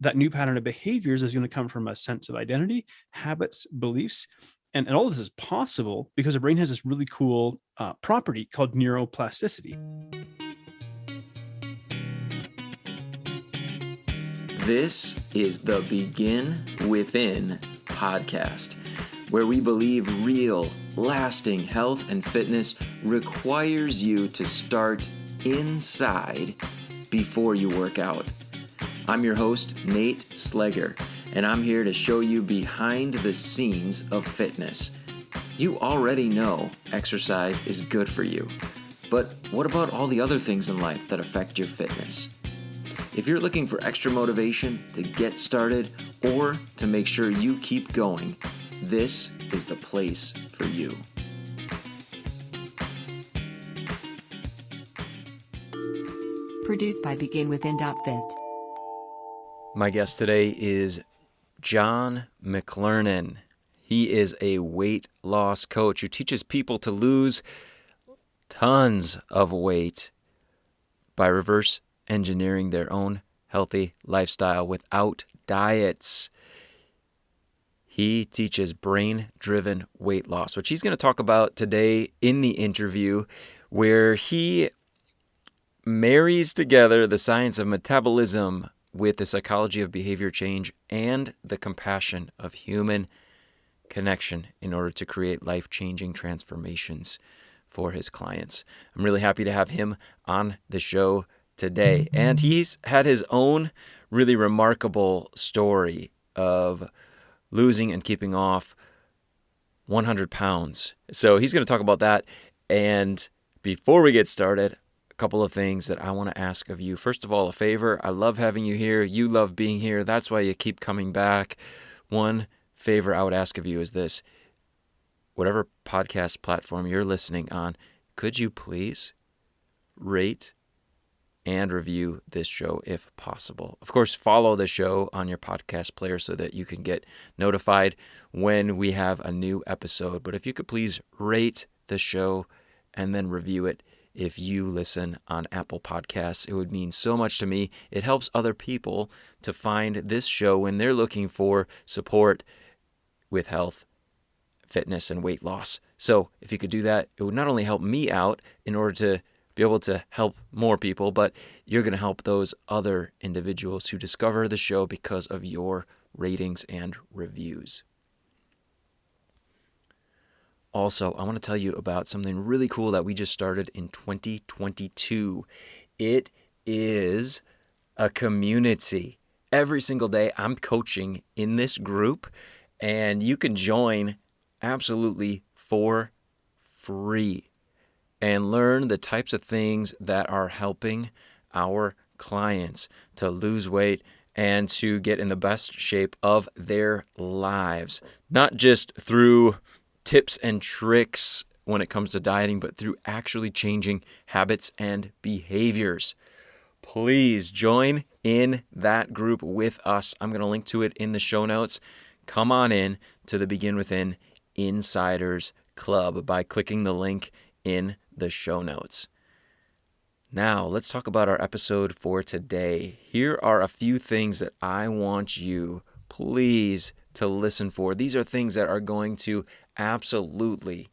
that new pattern of behaviors is going to come from a sense of identity, habits, beliefs. And all of this is possible because the brain has this really cool property called neuroplasticity. This is the Begin Within podcast, where we believe real, lasting health and fitness requires you to start inside before you work out. I'm your host, Nate Slegger, and I'm here to show you behind the scenes of fitness. You already know exercise is good for you, but what about all the other things in life that affect your fitness? If you're looking for extra motivation to get started or to make sure you keep going, this is the place for you. Produced by BeginWithin.fit. My guest today is John McLernon. He is a weight loss coach who teaches people to lose tons of weight by reverse engineering their own healthy lifestyle without diets. He teaches brain-driven weight loss, which he's going to talk about today in the interview, where he marries together the science of metabolism with the psychology of behavior change and the compassion of human connection in order to create life-changing transformations for his clients. I'm really happy to have him on the show today. And he's had his own really remarkable story of losing and keeping off 100 pounds. So he's going to talk about that. And before we get started, a couple of things that I want to ask of you. First of all, a favor. I love having you here. You love being here. That's why you keep coming back. One favor I would ask of you is this. Whatever podcast platform you're listening on, could you please rate and review this show if possible? Of course, follow the show on your podcast player so that you can get notified when we have a new episode. But if you could please rate the show and then review it if you listen on Apple Podcasts, it would mean so much to me. It helps other people to find this show when they're looking for support with health, fitness, and weight loss. So if you could do that, it would not only help me out in order to be able to help more people, but you're going to help those other individuals who discover the show because of your ratings and reviews. Also, I want to tell you about something really cool that we just started in 2022. It is a community. Every single day I'm coaching in this group, and you can join absolutely for free and learn the types of things that are helping our clients to lose weight and to get in the best shape of their lives. Not just through tips and tricks when it comes to dieting, but through actually changing habits and behaviors. Please join in that group with us. I'm going to link to it in the show notes. Come on in to the Begin Within Insiders Club by clicking the link in the show notes. Now, let's talk about our episode for today. Here are a few things that I want you, please, to listen for. These are things that are going to absolutely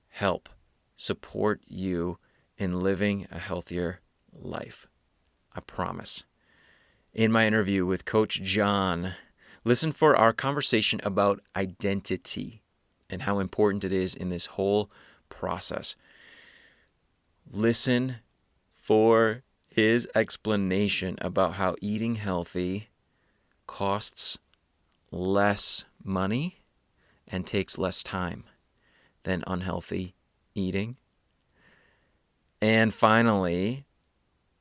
help support you in living a healthier life. I promise. In my interview with Coach John, listen for our conversation about identity and how important it is in this whole process. Listen for his explanation about how eating healthy costs less money and takes less time than unhealthy eating. And finally,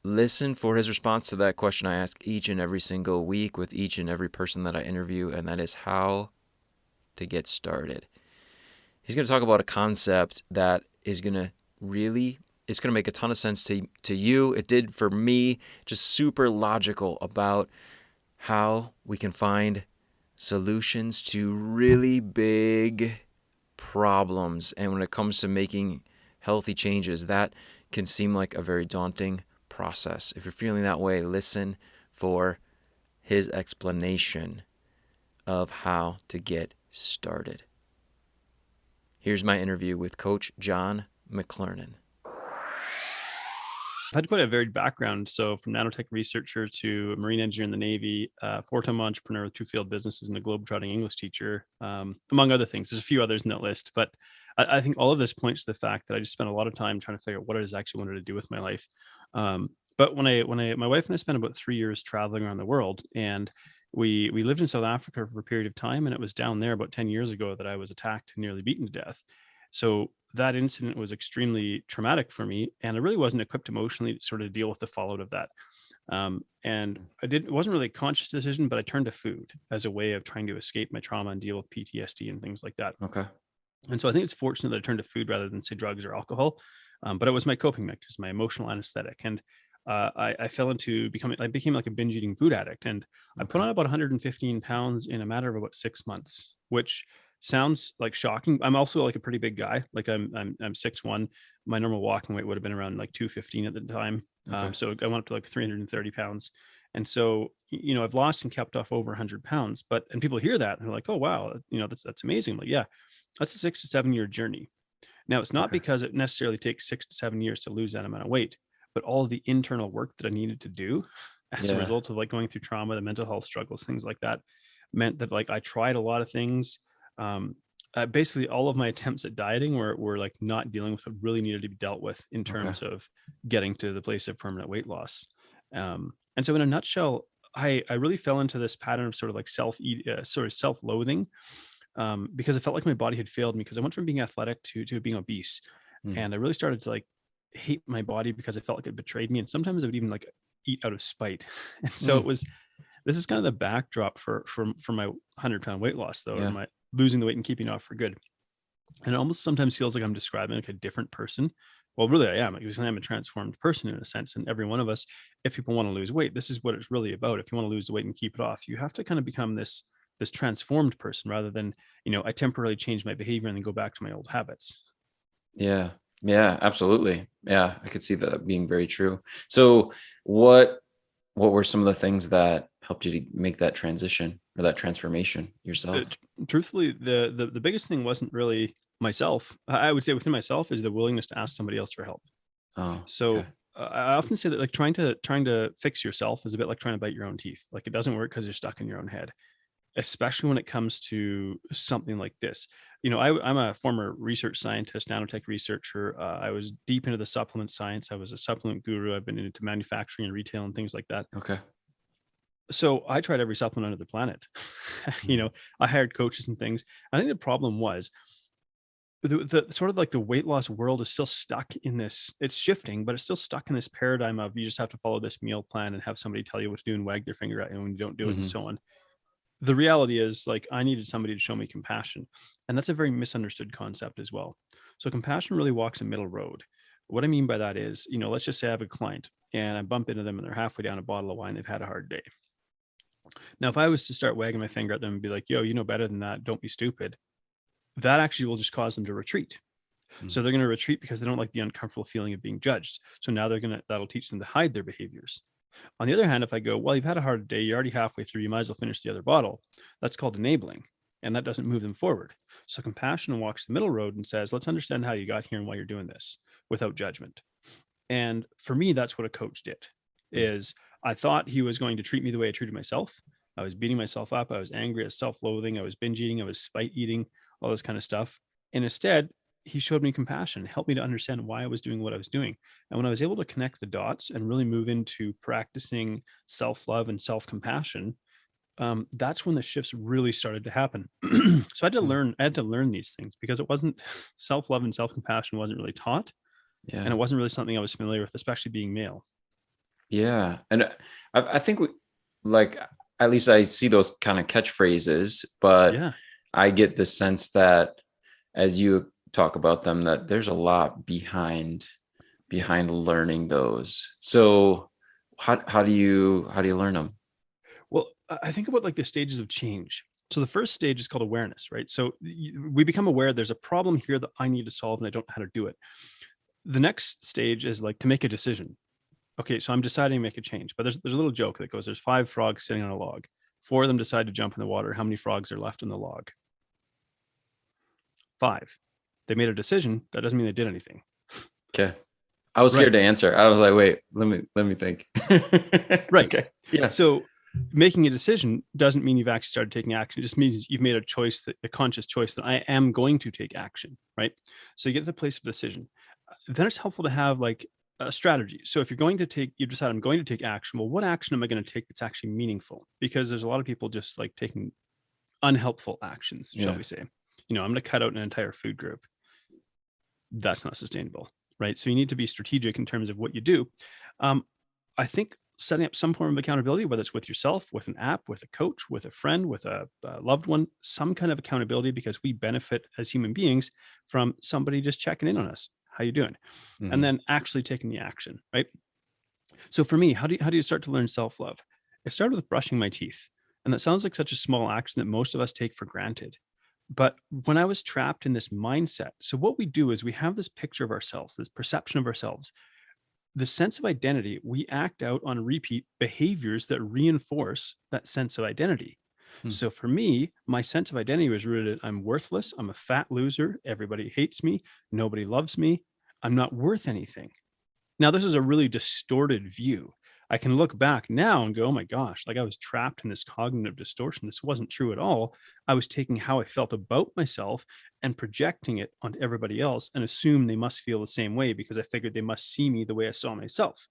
listen for his response to that question I ask each and every single week with each and every person that I interview, and that is how to get started. He's going to talk about a concept that is going to make a ton of sense to you. It did for me, just super logical about how we can find solutions to really big problems. And when it comes to making healthy changes, that can seem like a very daunting process. If you're feeling that way, listen for his explanation of how to get started. Here's my interview with Coach John McLernon. I've had quite a varied background. So from nanotech researcher to a marine engineer in the Navy, four-time entrepreneur with two failed businesses and a globetrotting English teacher, among other things. There's a few others in that list, but I think all of this points to the fact that I just spent a lot of time trying to figure out what I was actually wanted to do with my life. But my wife and I spent about 3 years traveling around the world, and we lived in South Africa for a period of time, and it was down there about 10 years ago that I was attacked and nearly beaten to death. So that incident was extremely traumatic for me, and I really wasn't equipped emotionally to sort of deal with the fallout of that. And it wasn't really a conscious decision, but I turned to food as a way of trying to escape my trauma and deal with PTSD and things like that. Okay. And so I think it's fortunate that I turned to food rather than say drugs or alcohol. But it was my coping mechanism, my emotional anesthetic. And I became like a binge eating food addict. And I put on about 115 pounds in a matter of about 6 months, which sounds like shocking. I'm also like a pretty big guy. Like I'm 6'1". My normal walking weight would have been around like 215 at the time. Okay. So I went up to like 330 pounds. And so, I've lost and kept off over 100 pounds, and people hear that and they're like, oh, wow, that's amazing. I'm like, yeah, that's a 6 to 7 year journey. Now, it's not Okay. because it necessarily takes 6 to 7 years to lose that amount of weight, but all of the internal work that I needed to do as a Yeah. result of like going through trauma, the mental health struggles, things like that, meant that like I tried a lot of things. Basically, all of my attempts at dieting were like not dealing with what really needed to be dealt with in Okay. terms of getting to the place of permanent weight loss. And so, in a nutshell, I really fell into this pattern of sort of like self-loathing, because I felt like my body had failed me because I went from being athletic to being obese, Mm. and I really started to like hate my body because I felt like it betrayed me, and sometimes I would even like eat out of spite. And so Mm. this is kind of the backdrop for my 100-pound weight loss, though, or Yeah. my losing the weight and keeping it off for good. And it almost sometimes feels like I'm describing like a different person. Well, really, I am, because I am a transformed person in a sense. And every one of us, if people want to lose weight, this is what it's really about. If you want to lose the weight and keep it off, you have to kind of become this transformed person rather than, I temporarily change my behavior and then go back to my old habits. Yeah. Yeah, absolutely. Yeah, I could see that being very true. So what what were some of the things that helped you to make that transition or that transformation yourself? Truthfully, the biggest thing wasn't really myself. I would say within myself is the willingness to ask somebody else for help. Oh, okay. So I often say that like trying to fix yourself is a bit like trying to bite your own teeth. Like it doesn't work because you're stuck in your own head, especially when it comes to something like this. I'm a former research scientist, nanotech researcher. I was deep into the supplement science. I was a supplement guru. I've been into manufacturing and retail and things like that. Okay. So I tried every supplement under the planet. Mm. I hired coaches and things. I think the problem was the sort of like the weight loss world is still stuck in this. It's shifting, but it's still stuck in this paradigm of you just have to follow this meal plan and have somebody tell you what to do and wag their finger at you when you don't do it and Mhm. so on. The reality is like I needed somebody to show me compassion, and that's a very misunderstood concept as well. So compassion really walks a middle road. What I mean by that is, let's just say I have a client and I bump into them and they're halfway down a bottle of wine. They've had a hard day. Now, if I was to start wagging my finger at them and be like, yo, you know better than that, don't be stupid, that actually will just cause them to retreat. Mm. So they're going to retreat because they don't like the uncomfortable feeling of being judged. So now that'll teach them to hide their behaviors. On the other hand, if I go, well, you've had a hard day, you're already halfway through, you might as well finish the other bottle. That's called enabling. And that doesn't move them forward. So compassion walks the middle road and says, let's understand how you got here and why you're doing this without judgment. And for me, that's what a coach did. Mm. Is I thought he was going to treat me the way I treated myself. I was beating myself up. I was angry. I was self-loathing. I was binge eating. I was spite eating, all this kind of stuff. And instead, he showed me compassion, helped me to understand why I was doing what I was doing. And when I was able to connect the dots and really move into practicing self-love and self-compassion, that's when the shifts really started to happen. So Mm. I had to learn these things because it wasn't self-love and self-compassion wasn't really taught. And Yeah. it wasn't really something I was familiar with, especially being male. Yeah. And I think like at least I see those kind of catchphrases, but Yeah. I get the sense that as you talk about them, that there's a lot Yes. behind learning those. So how do you learn them? Well, I think about like the stages of change. So the first stage is called awareness, right? So we become aware there's a problem here that I need to solve and I don't know how to do it. The next stage is like to make a decision. Okay, so I'm deciding to make a change, but there's a little joke that goes, there's 5 frogs sitting on a log. 4 of them decide to jump in the water. How many frogs are left in the log? 5. They made a decision. That doesn't mean they did anything. Okay. I was scared Right. to answer. I was like, wait, let me think. Right. Okay. Yeah. So making a decision doesn't mean you've actually started taking action. It just means you've made a choice, a conscious choice that I am going to take action. Right. So you get to the place of decision. Then it's helpful to have like a strategy. So if you decide I'm going to take action. Well, what action am I going to take that's actually meaningful? Because there's a lot of people just like taking unhelpful actions, shall Yeah. we say. I'm going to cut out an entire food group. That's not sustainable, right? So you need to be strategic in terms of what you do. I think setting up some form of accountability, whether it's with yourself, with an app, with a coach, with a friend, with a loved one, some kind of accountability, because we benefit as human beings from somebody just checking in on us. How you doing? And then actually taking the action, right? So for me, how do you start to learn self-love? It started with brushing my teeth. And that sounds like such a small action that most of us take for granted. But when I was trapped in this mindset, so what we do is we have this picture of ourselves, this perception of ourselves, the sense of identity. We act out on repeat behaviors that reinforce that sense of identity. Hmm. So for me, my sense of identity was rooted in I'm worthless, I'm a fat loser, everybody hates me, nobody loves me, I'm not worth anything. Now, this is a really distorted view. I can look back now and go, oh my gosh, like I was trapped in this cognitive distortion. This wasn't true at all. I was taking how I felt about myself and projecting it onto everybody else and assume they must feel the same way because I figured they must see me the way I saw myself.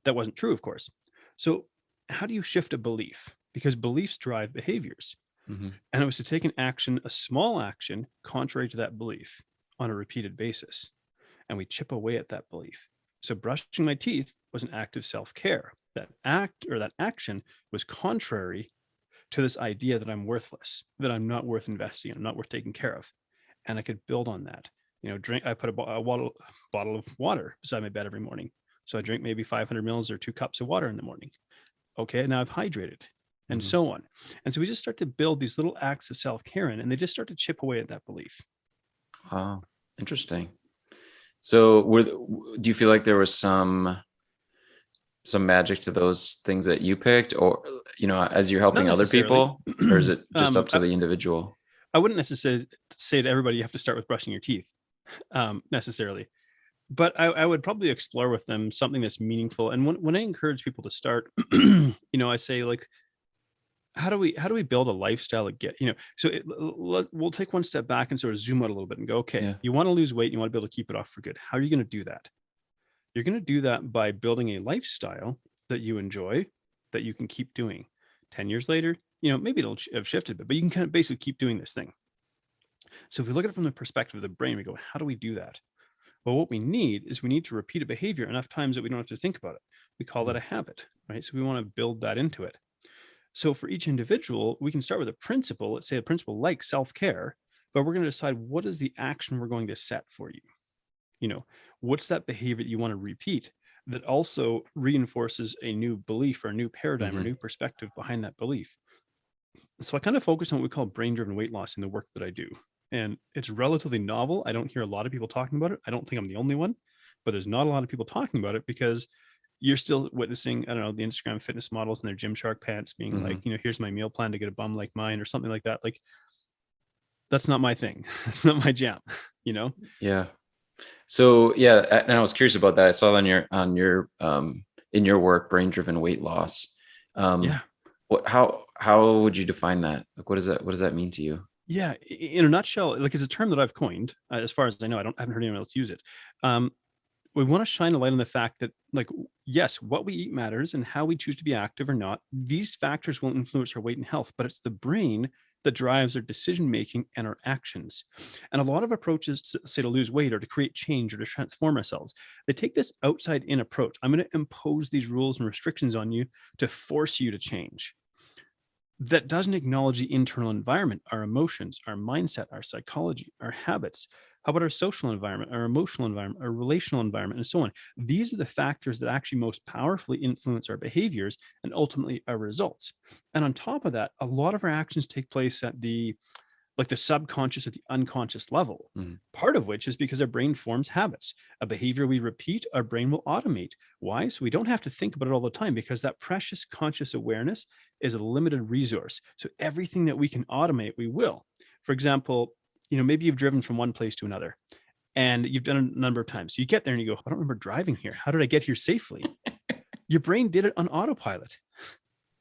That wasn't true, of course. So, how do you shift a belief? Because beliefs drive behaviors. And it was to take an action, a small action, contrary to that belief on a repeated basis. And we chip away at that belief. So brushing my teeth was an act of self-care. That act or that action was contrary to this idea that I'm worthless, that I'm not worth investing in, I'm not worth taking care of. And I could build on that. I put a bottle of water beside my bed every morning. So I drink maybe 500 mils or 2 cups of water in the morning. Okay, now I've hydrated and so on. And so we just start to build these little acts of self-care in, and they just start to chip away at that belief. Wow. Interesting. So do you feel like there was some magic to those things that you picked, or, as you're helping other people, or is it just up to the individual? I wouldn't necessarily say to everybody, you have to start with brushing your teeth necessarily, but I would probably explore with them something that's meaningful. And when I encourage people to start, I say like, how do we build a lifestyle that we'll take one step back and sort of zoom out a little bit and go, okay, Yeah. you want to lose weight, you want to be able to keep it off for good. How are you going to do that? You're going to do that by building a lifestyle that you enjoy, that you can keep doing. 10 years later, maybe it'll have shifted, but you can kind of basically keep doing this thing. So if we look at it from the perspective of the brain, we go, how do we do that? Well, what we need to repeat a behavior enough times that we don't have to think about it. We call that a habit, right? So we want to build that into it. So for each individual, we can start with a principle. Let's say a principle like self-care, but we're going to decide what is the action we're going to set for you. What's that behavior that you want to repeat that also reinforces a new belief or a new paradigm or new perspective behind that belief. So I kind of focus on what we call brain-driven weight loss in the work that I do. And it's relatively novel. I don't hear a lot of people talking about it. I don't think I'm the only one, but there's not a lot of people talking about it because you're still witnessing, I don't know, the Instagram fitness models in their Gymshark pants being like, here's my meal plan to get a bum like mine or something like that. Like, that's not my thing. That's not my jam, Yeah. So yeah, and I was curious about that. I saw on your in your work, brain-driven weight loss. Yeah. How would you define that? Like, what does that mean to you? Yeah, in a nutshell, like it's a term that I've coined. As far as I know, I haven't heard anyone else use it. We want to shine a light on the fact that, like, yes, what we eat matters, and how we choose to be active or not. These factors will influence our weight and health, but it's the brain that drives our decision making and our actions. And a lot of approaches to say to lose weight or to create change or to transform ourselves, they take this outside in approach. I'm going to impose these rules and restrictions on you to force you to change. That doesn't acknowledge the internal environment, our emotions, our mindset, our psychology, our habits. How about our social environment, our emotional environment, our relational environment, and so on? These are the factors that actually most powerfully influence our behaviors and ultimately our results. And on top of that, a lot of our actions take place at the like the subconscious at the unconscious level. Mm. Part of which is because our brain forms habits. A behavior we repeat, our brain will automate. Why? So we don't have to think about it all the time, because that precious conscious awareness is a limited resource. So everything that we can automate, we will. For example, maybe you've driven from one place to another and you've done it a number of times. So you get there and you go, I don't remember driving here. How did I get here safely? Your brain did it on autopilot.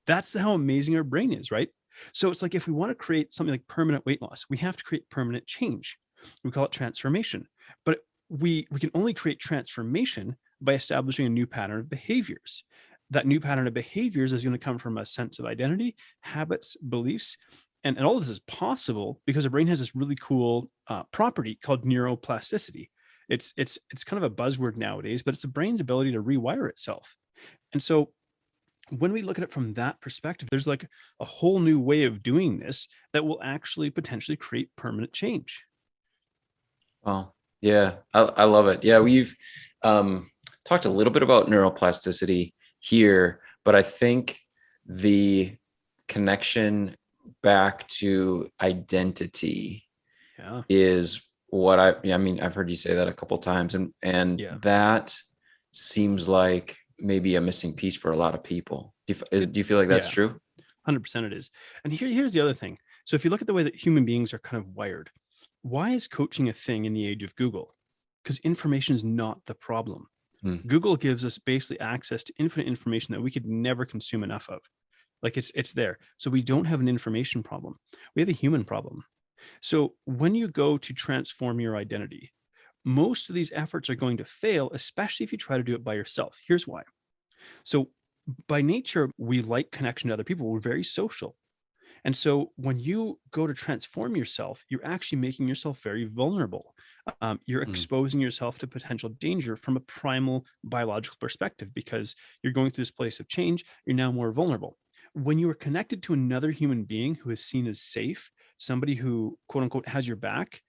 That's how amazing our brain is, right? So it's like, if we want to create something like permanent weight loss, we have to create permanent change. We call it transformation. But we can only create transformation by establishing a new pattern of behaviors. That new pattern of behaviors is going to come from a sense of identity, habits, beliefs. And all of this is possible because the brain has this really cool property called neuroplasticity. It's kind of a buzzword nowadays, but it's the brain's ability to rewire itself. And so when we look at it from that perspective, there's like a whole new way of doing this that will actually potentially create permanent change. Well, yeah, I love it. Yeah, we've talked a little bit about neuroplasticity here, but I think the connection back to identity is what I've heard you say that a couple of times, and that seems like maybe a missing piece for a lot of people. Do you feel like that's true? 100% it is. And here's the other thing. So if you look at the way that human beings are kind of wired, why is coaching a thing in the age of Google? Because information is not the problem. Google gives us basically access to infinite information that we could never consume enough of. Like it's there. So we don't have an information problem. We have a human problem. So when you go to transform your identity, most of these efforts are going to fail, especially if you try to do it by yourself. Here's why. So by nature, we like connection to other people. We're very social. And so when you go to transform yourself, you're actually making yourself very vulnerable. You're exposing yourself to potential danger from a primal biological perspective, because you're going through this place of change. You're now more vulnerable. When you are connected to another human being who is seen as safe, somebody who, quote unquote, has your back,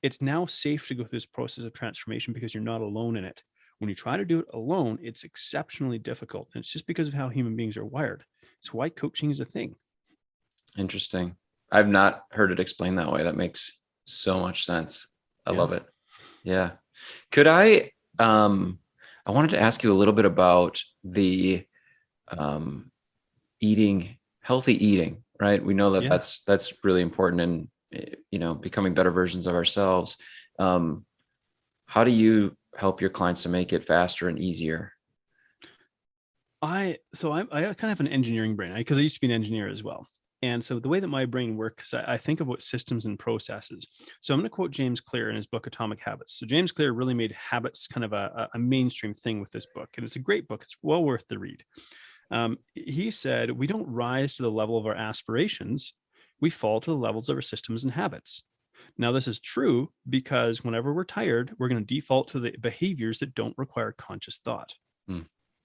it's now safe to go through this process of transformation because you're not alone in it. When you try to do it alone, it's exceptionally difficult. And it's just because of how human beings are wired. It's why coaching is a thing. Interesting. I've not heard it explained that way. That makes so much sense. I love it. Yeah. Could I wanted to ask you a little bit about the healthy eating, right? We know that that's really important in, becoming better versions of ourselves. How do you help your clients to make it faster and easier? I kind of have an engineering brain, because I used to be an engineer as well. And so the way that my brain works, I think about systems and processes. So I'm going to quote James Clear in his book, Atomic Habits. So James Clear really made habits kind of a mainstream thing with this book. And it's a great book. It's well worth the read. He said, we don't rise to the level of our aspirations. We fall to the levels of our systems and habits. Now, this is true because whenever we're tired, we're going to default to the behaviors that don't require conscious thought.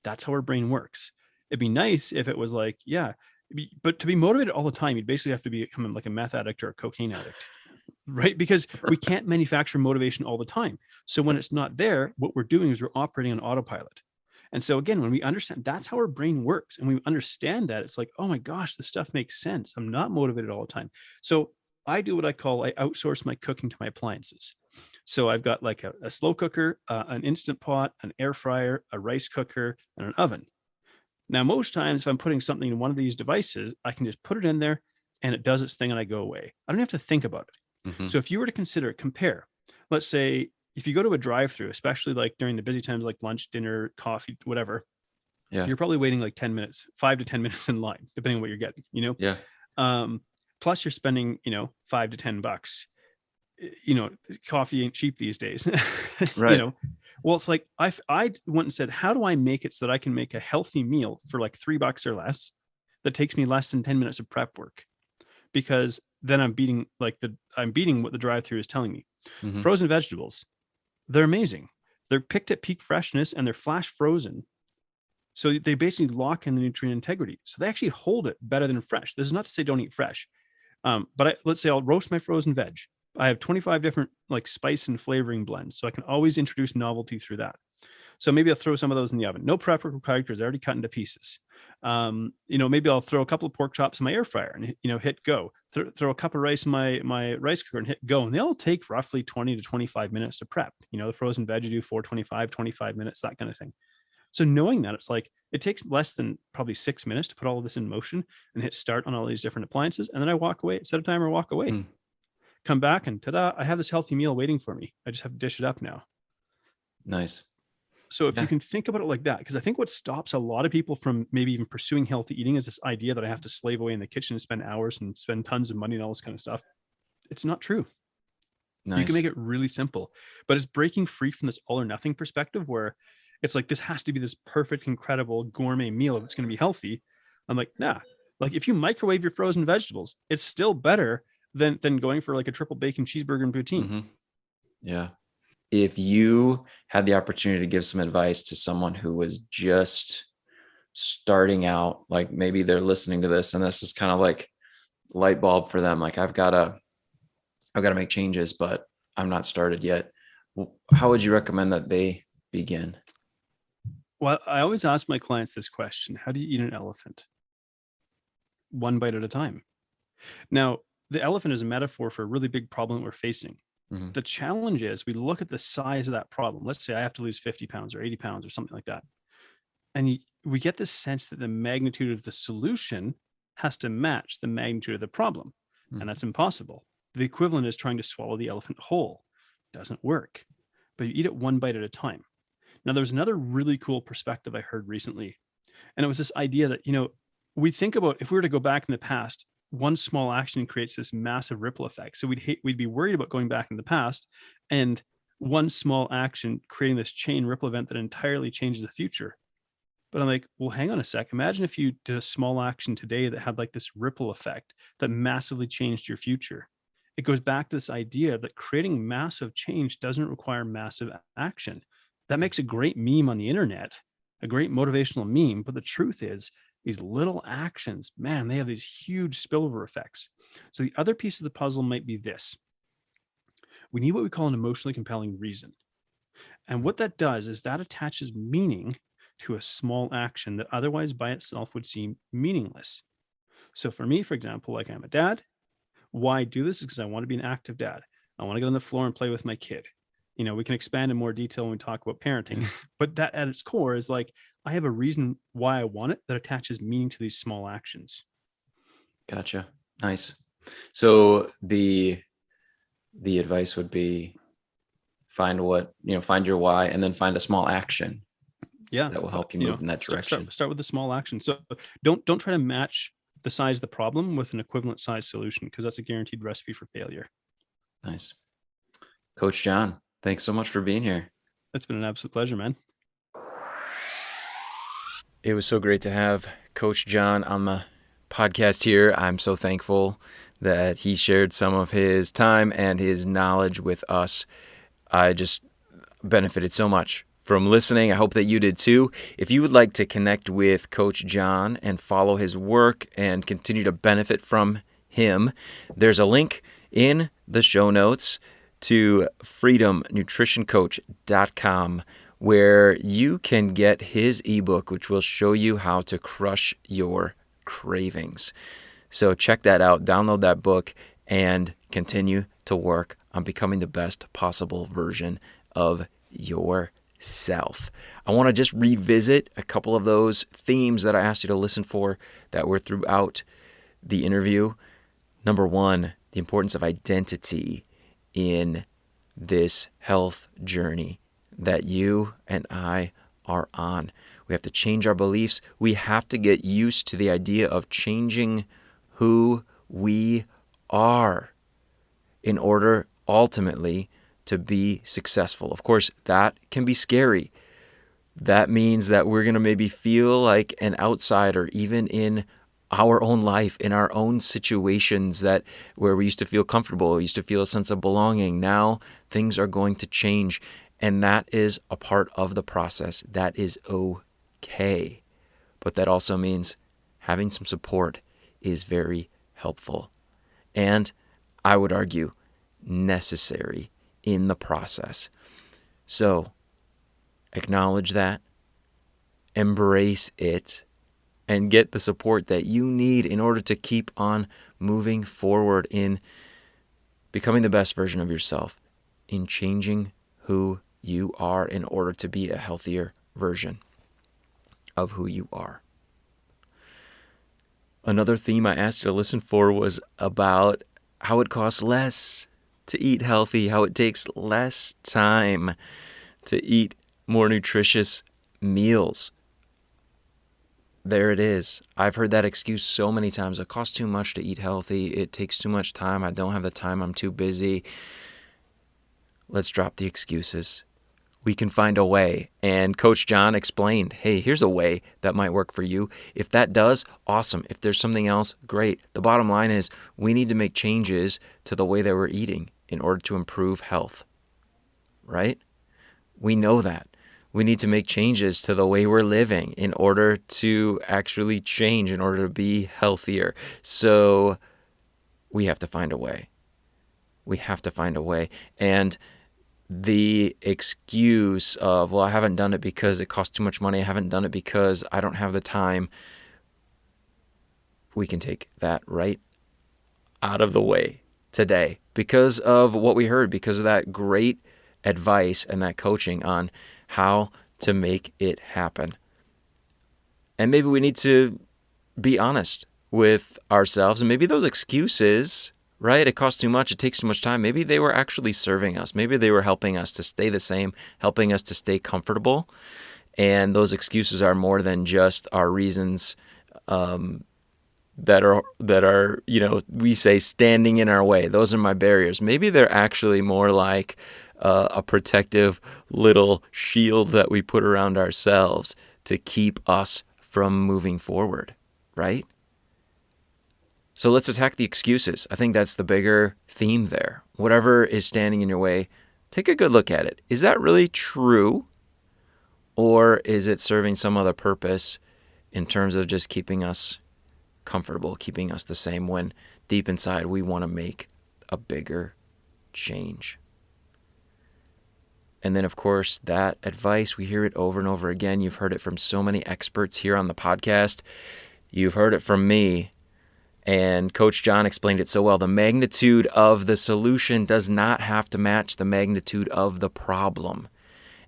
That's how our brain works. It'd be nice if it was like, but to be motivated all the time, you'd basically have to become like a meth addict or a cocaine addict, right? Because we can't manufacture motivation all the time. So when it's not there, what we're doing is we're operating on autopilot. And so again, when we understand that's how our brain works, and we understand that, it's like, oh my gosh, this stuff makes sense. I'm not motivated all the time. So I do what I outsource my cooking to my appliances. So I've got like a slow cooker, an instant pot, an air fryer, a rice cooker, and an oven. Now, most times if I'm putting something in one of these devices, I can just put it in there and it does its thing and I go away. I don't have to think about it. So if you were to compare, let's say if you go to a drive-through, especially like during the busy times, like lunch, dinner, coffee, whatever, you're probably waiting like 10 minutes, 5 to 10 minutes in line, depending on what you're getting, plus you're spending, $5 to $10. Coffee ain't cheap these days, right? Well, it's like I went and said, how do I make it so that I can make a healthy meal for like $3 or less that takes me less than 10 minutes of prep work? Because then I'm beating what the drive-through is telling me. Frozen vegetables, they're amazing. They're picked at peak freshness and they're flash frozen. So they basically lock in the nutrient integrity. So they actually hold it better than fresh. This is not to say don't eat fresh. But let's say I'll roast my frozen veg. I have 25 different like spice and flavoring blends. So I can always introduce novelty through that. So maybe I'll throw some of those in the oven. No prep work required because they're already cut into pieces. Maybe I'll throw a couple of pork chops in my air fryer and hit go. Throw a cup of rice in my rice cooker and hit go. And they all take roughly 20 to 25 minutes to prep. The frozen veg you do 25 minutes, that kind of thing. So knowing that, it's like it takes less than probably 6 minutes to put all of this in motion and hit start on all these different appliances. And then I walk away, set a timer, walk away, come back, and ta-da, I have this healthy meal waiting for me. I just have to dish it up now. Nice. So if you can think about it like that, because I think what stops a lot of people from maybe even pursuing healthy eating is this idea that I have to slave away in the kitchen and spend hours and spend tons of money and all this kind of stuff. It's not true. Nice. You can make it really simple, but it's breaking free from this all or nothing perspective where it's like, this has to be this perfect, incredible gourmet meal that's going to be healthy. I'm like, nah, like if you microwave your frozen vegetables, it's still better than going for like a triple bacon cheeseburger and poutine. Yeah. If you had the opportunity to give some advice to someone who was just starting out, like maybe they're listening to this and this is kind of like light bulb for them. Like I've got to make changes, but I'm not started yet. How would you recommend that they begin? Well, I always ask my clients this question: how do you eat an elephant? One bite at a time. Now, the elephant is a metaphor for a really big problem we're facing. The challenge is we look at the size of that problem. Let's say I have to lose 50 pounds or 80 pounds or something like that. And we get this sense that the magnitude of the solution has to match the magnitude of the problem. And that's impossible. The equivalent is trying to swallow the elephant whole. Doesn't work. But you eat it one bite at a time. Now, there's another really cool perspective I heard recently. And it was this idea that, we think about if we were to go back in the past, one small action creates this massive ripple effect. So we'd be worried about going back in the past and one small action creating this chain ripple event that entirely changes the future. But I'm like, well, hang on a sec. Imagine if you did a small action today that had like this ripple effect that massively changed your future. It goes back to this idea that creating massive change doesn't require massive action. That makes a great meme on the internet, a great motivational meme. But the truth is, these little actions, man, they have these huge spillover effects. So the other piece of the puzzle might be this. We need what we call an emotionally compelling reason. And what that does is that attaches meaning to a small action that otherwise by itself would seem meaningless. So for me, for example, like I'm a dad, why I do this is because I want to be an active dad. I want to get on the floor and play with my kid. We can expand in more detail when we talk about parenting, but that at its core is like, I have a reason why I want it that attaches meaning to these small actions. Gotcha. Nice. So the advice would be find your why and then find a small action. Yeah. That will help you move in that direction. Start with the small action. So don't try to match the size of the problem with an equivalent size solution, because that's a guaranteed recipe for failure. Nice. Coach John, thanks so much for being here. It's been an absolute pleasure, man. It was so great to have Coach John on the podcast here. I'm so thankful that he shared some of his time and his knowledge with us. I just benefited so much from listening. I hope that you did too. If you would like to connect with Coach John and follow his work and continue to benefit from him, there's a link in the show notes to freedomnutritioncoach.com where you can get his ebook, which will show you how to crush your cravings. So check that out, download that book, and continue to work on becoming the best possible version of yourself. I want to just revisit a couple of those themes that I asked you to listen for that were throughout the interview. Number one, the importance of identity in this health journey that you and I are on. We have to change our beliefs. We have to get used to the idea of changing who we are in order ultimately to be successful. Of course, that can be scary. That means that we're going to maybe feel like an outsider even in our own life, in our own situations that where we used to feel comfortable, we used to feel a sense of belonging. Now things are going to change, and that is a part of the process. That is okay. But that also means having some support is very helpful. And I would argue necessary in the process. So Acknowledge that, embrace it, and get the support that you need in order to keep on moving forward in becoming the best version of yourself, in changing who you are in order to be a healthier version of who you are. Another theme I asked you to listen for was about how it costs less to eat healthy, how it takes less time to eat more nutritious meals. There it is. I've heard that excuse so many times. It costs too much to eat healthy. It takes too much time. I don't have the time. I'm too busy. Let's drop the excuses. We can find a way. And Coach John explained, hey, here's a way that might work for you. If that does, awesome. If there's something else, great. The bottom line is we need to make changes to the way that we're eating in order to improve health, right? We know that. We need to make changes to the way we're living in order to actually change, in order to be healthier. So we have to find a way. We have to find a way. And the excuse of, well, I haven't done it because it costs too much money. I haven't done it because I don't have the time. We can take that right out of the way today because of what we heard, because of that great advice and that coaching on how to make it happen. And maybe we need to be honest with ourselves, and maybe those excuses, right? It costs too much. It takes too much time. Maybe they were actually serving us. Maybe they were helping us to stay the same, helping us to stay comfortable. And those excuses are more than just our reasons that are, we say standing in our way. Those are my barriers. Maybe they're actually more like a protective little shield that we put around ourselves to keep us from moving forward, right? So let's attack the excuses. I think that's the bigger theme there. Whatever is standing in your way, take a good look at it. Is that really true? Or is it serving some other purpose in terms of just keeping us comfortable, keeping us the same when deep inside we want to make a bigger change? And then, of course, that advice, we hear it over and over again. You've heard it from so many experts here on the podcast. You've heard it from me. And Coach John explained it so well. The magnitude of the solution does not have to match the magnitude of the problem.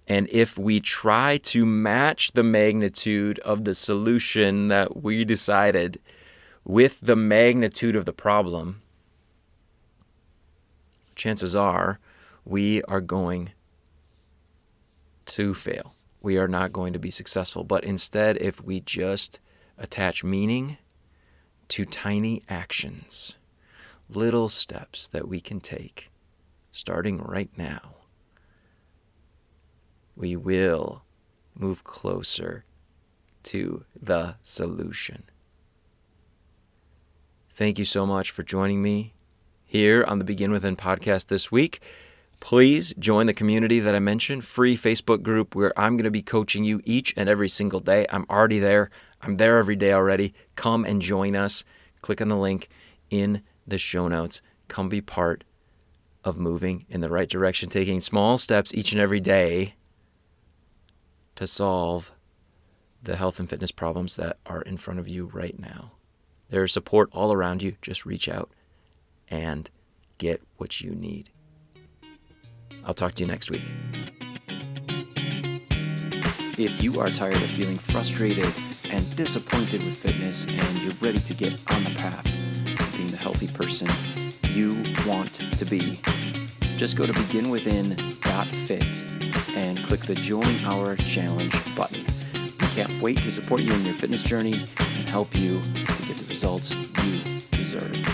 And if we try to match the magnitude of the solution that we decided with the magnitude of the problem, chances are we are going to fail. We are not going to be successful. But instead, if we just attach meaning to tiny actions, little steps that we can take, starting right now, we will move closer to the solution. Thank you so much for joining me here on the Begin Within podcast this week. Please join the community that I mentioned, free Facebook group where I'm going to be coaching you each and every single day. I'm already there. I'm there every day already. Come and join us. Click on the link in the show notes. Come be part of moving in the right direction, taking small steps each and every day to solve the health and fitness problems that are in front of you right now. There's support all around you. Just reach out and get what you need. I'll talk to you next week. If you are tired of feeling frustrated and disappointed with fitness and you're ready to get on the path to being the healthy person you want to be, just go to beginwithin.fit and click the Join Our Challenge button. We can't wait to support you in your fitness journey and help you to get the results you deserve.